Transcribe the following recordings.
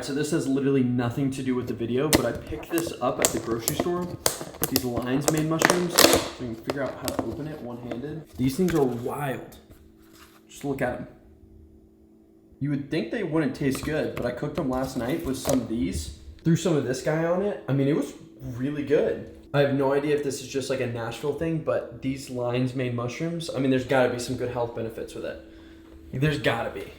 right, so this has literally nothing to do with the video, but I picked this up at the grocery store. These lion's mane mushrooms. So you can figure out how to open it one-handed. These things are wild. Just look at them. You would think they wouldn't taste good, but I cooked them last night with some of these. Threw some of this guy on it. I mean, it was really good. I have no idea if this is just like a Nashville thing, but these lion's mane mushrooms, I mean, there's gotta be some good health benefits with it. There's gotta be.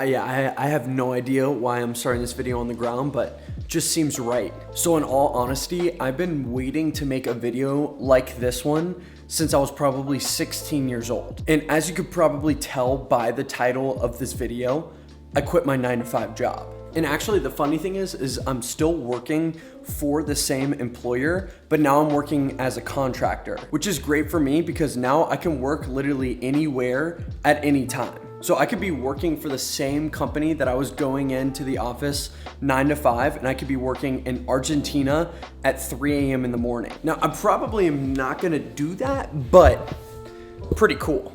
I have no idea why I'm starting this video on the ground, but just seems right. So in all honesty, I've been waiting to make a video like this one since I was probably 16 years old. And as you could probably tell by the title of this video, I quit my 9-to-5 job. And actually the funny thing is I'm still working for the same employer, but now I'm working as a contractor, which is great for me because now I can work literally anywhere at any time. So I could be working for the same company that I was going into the office 9 to 5, and I could be working in Argentina at 3 a.m. in the morning. Now, I probably am not gonna do that, but pretty cool.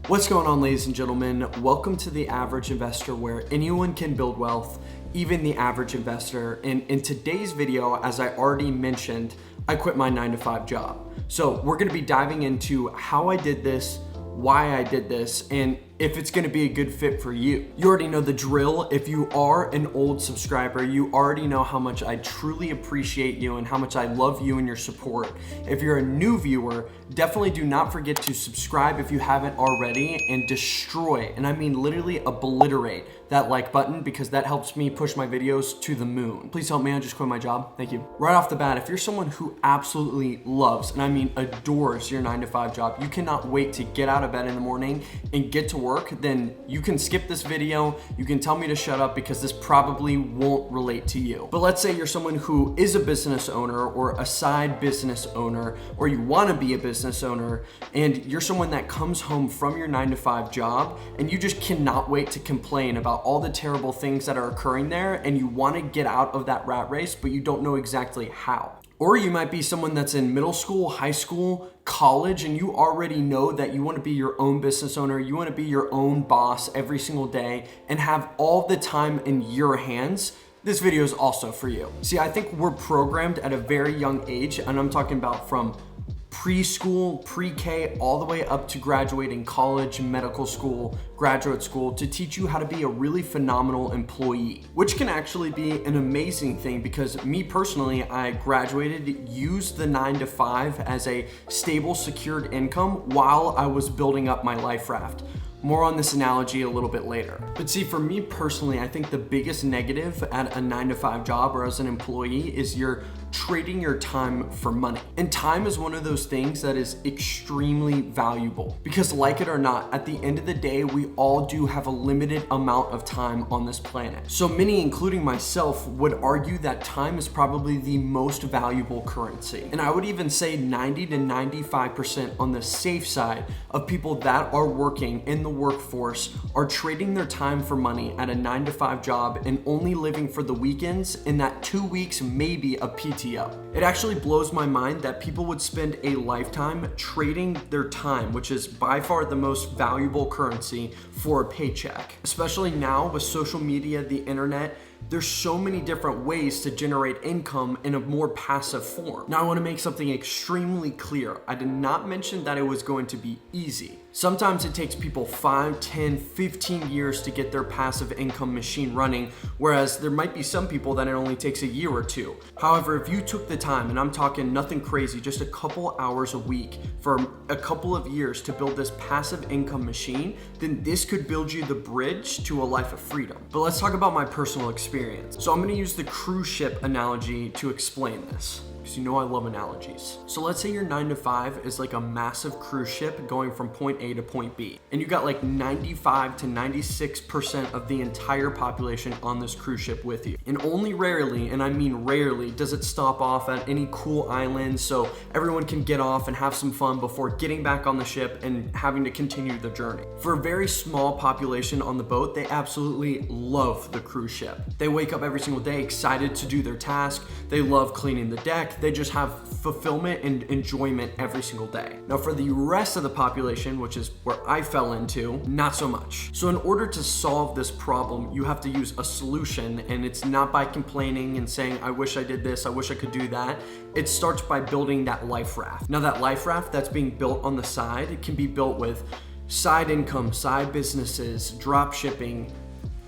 What's going on, ladies and gentlemen? Welcome to The Average Investor, where anyone can build wealth, even the average investor. And in today's video, as I already mentioned, I quit my 9-to-5 job. So we're gonna be diving into how I did this, why I did this, and if it's gonna be a good fit for you. You already know the drill. If you are an old subscriber, you already know how much I truly appreciate you and how much I love you and your support. If you're a new viewer, definitely do not forget to subscribe if you haven't already, and destroy, and I mean literally obliterate, that like button, because that helps me push my videos to the moon. Please help me, I just quit my job. Thank you. Right off the bat, if you're someone who absolutely loves, and I mean adores, your 9-to-5 job, you cannot wait to get out of bed in the morning and get to work, then you can skip this video. You can tell me to shut up because this probably won't relate to you. But let's say you're someone who is a business owner or a side business owner, or you want to be a business owner, and you're someone that comes home from your 9-to-5 job and you just cannot wait to complain about all the terrible things that are occurring there, and you want to get out of that rat race, but you don't know exactly how. Or you might be someone that's in middle school, high school, college, and you already know that you want to be your own business owner, you want to be your own boss every single day and have all the time in your hands. This video is also for you. See, I think we're programmed at a very young age, and I'm talking about from preschool, pre-K, all the way up to graduating college, medical school, graduate school, to teach you how to be a really phenomenal employee, which can actually be an amazing thing because me personally, I graduated, used the 9-to-5 as a stable, secured income while I was building up my life raft. More on this analogy a little bit later. But see, for me personally, I think the biggest negative at a 9-to-5 job or as an employee is you're trading your time for money. And time is one of those things that is extremely valuable because, like it or not, at the end of the day, we all do have a limited amount of time on this planet. So many, including myself, would argue that time is probably the most valuable currency. And I would even say 90 to 95% on the safe side of people that are working in the workforce are trading their time for money at a 9-to-5 job and only living for the weekends and that 2 weeks maybe a PTO. It actually blows my mind that people would spend a lifetime trading their time, which is by far the most valuable currency, for a paycheck. Especially now with social media, the internet, there's so many different ways to generate income in a more passive form. Now I want to make something extremely clear. I did not mention that it was going to be easy. Sometimes it takes people 5, 10, 15 years to get their passive income machine running, whereas there might be some people that it only takes a year or two. However, if you took the time, and I'm talking nothing crazy, just a couple hours a week for a couple of years to build this passive income machine, then this could build you the bridge to a life of freedom. But let's talk about my personal experience. So I'm gonna use the cruise ship analogy to explain this, because you know I love analogies. So let's say your 9-to-5 is like a massive cruise ship going from point A to point B, and you got like 95 to 96% of the entire population on this cruise ship with you. And only rarely, and I mean rarely, does it stop off at any cool island so everyone can get off and have some fun before getting back on the ship and having to continue the journey. For a very small population on the boat, they absolutely love the cruise ship. They wake up every single day excited to do their task. They love cleaning the deck. heck, they just have fulfillment and enjoyment every single day. Now for the rest of the population, which is where I fell into, not so much. So in order to solve this problem, you have to use a solution, and it's not by complaining and saying, I wish I did this, I wish I could do that. It starts by building that life raft. Now that life raft that's being built on the side, it can be built with side income, side businesses, drop shipping,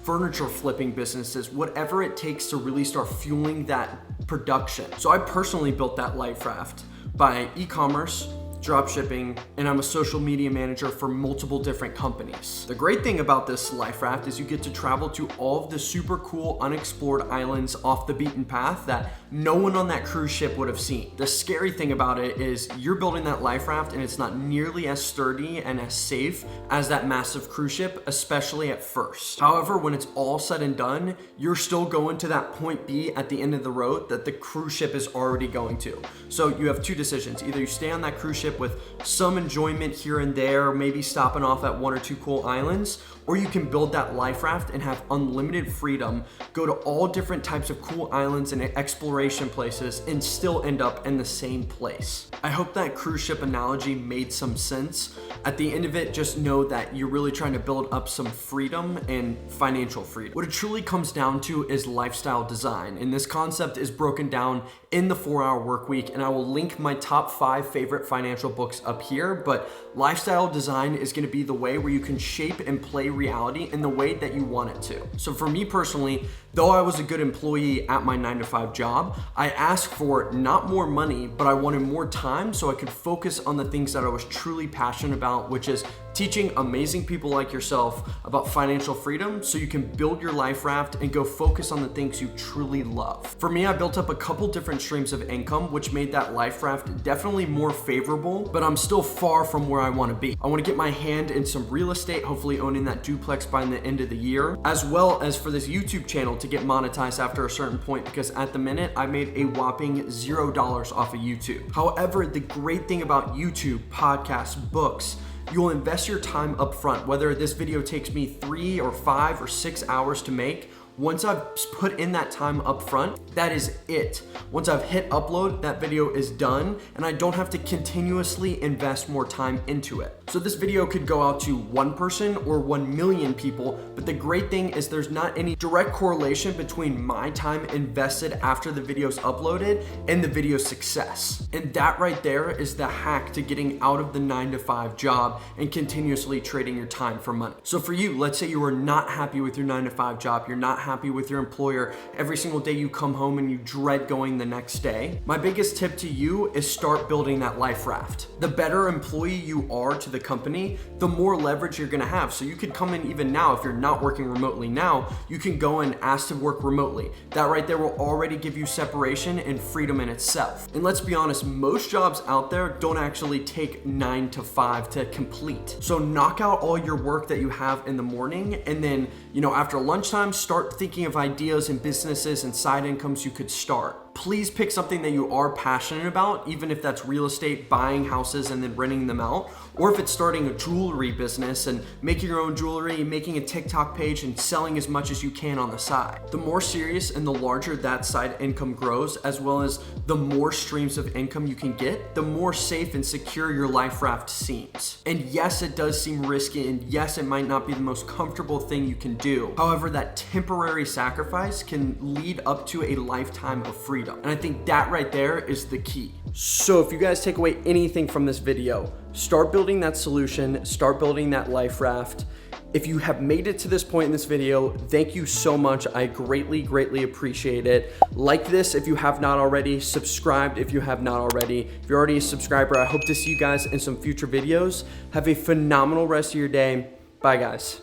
furniture flipping businesses, whatever it takes to really start fueling that production. So I personally built that life raft by e-commerce, drop shipping, and I'm a social media manager for multiple different companies. The great thing about this life raft is you get to travel to all of the super cool unexplored islands off the beaten path that no one on that cruise ship would have seen. The scary thing about it is you're building that life raft and it's not nearly as sturdy and as safe as that massive cruise ship, especially at first. However, when it's all said and done, you're still going to that point B at the end of the road that the cruise ship is already going to. So you have two decisions. Either you stay on that cruise ship with some enjoyment here and there, maybe stopping off at one or two cool islands, or you can build that life raft and have unlimited freedom, go to all different types of cool islands and exploration places and still end up in the same place. I hope that cruise ship analogy made some sense. At the end of it, just know that you're really trying to build up some freedom and financial freedom. What it truly comes down to is lifestyle design, and this concept is broken down in the 4-Hour Workweek, and I will link my top 5 favorite financial books up here, but lifestyle design is going to be the way where you can shape and play reality in the way that you want it to. So for me personally, though I was a good employee at my 9-to-5 job, I asked for not more money, but I wanted more time so I could focus on the things that I was truly passionate about, which is teaching amazing people like yourself about financial freedom so you can build your life raft and go focus on the things you truly love. For me, I built up a couple different streams of income, which made that life raft definitely more favorable, but I'm still far from where I want to be. I want to get my hand in some real estate, hopefully owning that duplex by the end of the year, as well as for this YouTube channel to get monetized after a certain point, because at the minute I made a whopping $0 off of YouTube. However, the great thing about YouTube, podcasts, books, you'll invest your time up front, whether this video takes me 3 or 5 or 6 hours to make. Once I've put in that time up front, that is it. Once I've hit upload, that video is done, and I don't have to continuously invest more time into it. So this video could go out to 1 person or 1 million people, but the great thing is there's not any direct correlation between my time invested after the video's uploaded and the video's success. And that right there is the hack to getting out of the 9-to-5 job and continuously trading your time for money. So for you, let's say you are not happy with your 9-to-5 job, you're not happy with your employer, every single day you come home and you dread going the next day. My biggest tip to you is start building that life raft. The better employee you are to the company, the more leverage you're gonna have. So you could come in even now, if you're not working remotely now, you can go and ask to work remotely. That right there will already give you separation and freedom in itself. And let's be honest, most jobs out there don't actually take 9 to 5 to complete. So knock out all your work that you have in the morning, and then, after lunchtime, start thinking of ideas and businesses and side incomes you could start. Please pick something that you are passionate about, even if that's real estate, buying houses and then renting them out, or if it's starting a jewelry business and making your own jewelry, making a TikTok page and selling as much as you can on the side. The more serious and the larger that side income grows, as well as the more streams of income you can get, the more safe and secure your life raft seems. And yes, it does seem risky, and yes, it might not be the most comfortable thing you can do. However, that temporary sacrifice can lead up to a lifetime of freedom. And I think that right there is the key. So if you guys take away anything from this video, start building that solution, start building that life raft. If you have made it to this point in this video, thank you so much. I greatly appreciate it. Like this if you have not already, subscribed if you have not already. If you're already a subscriber, I hope to see you guys in some future videos. Have a phenomenal rest of your day. Bye guys.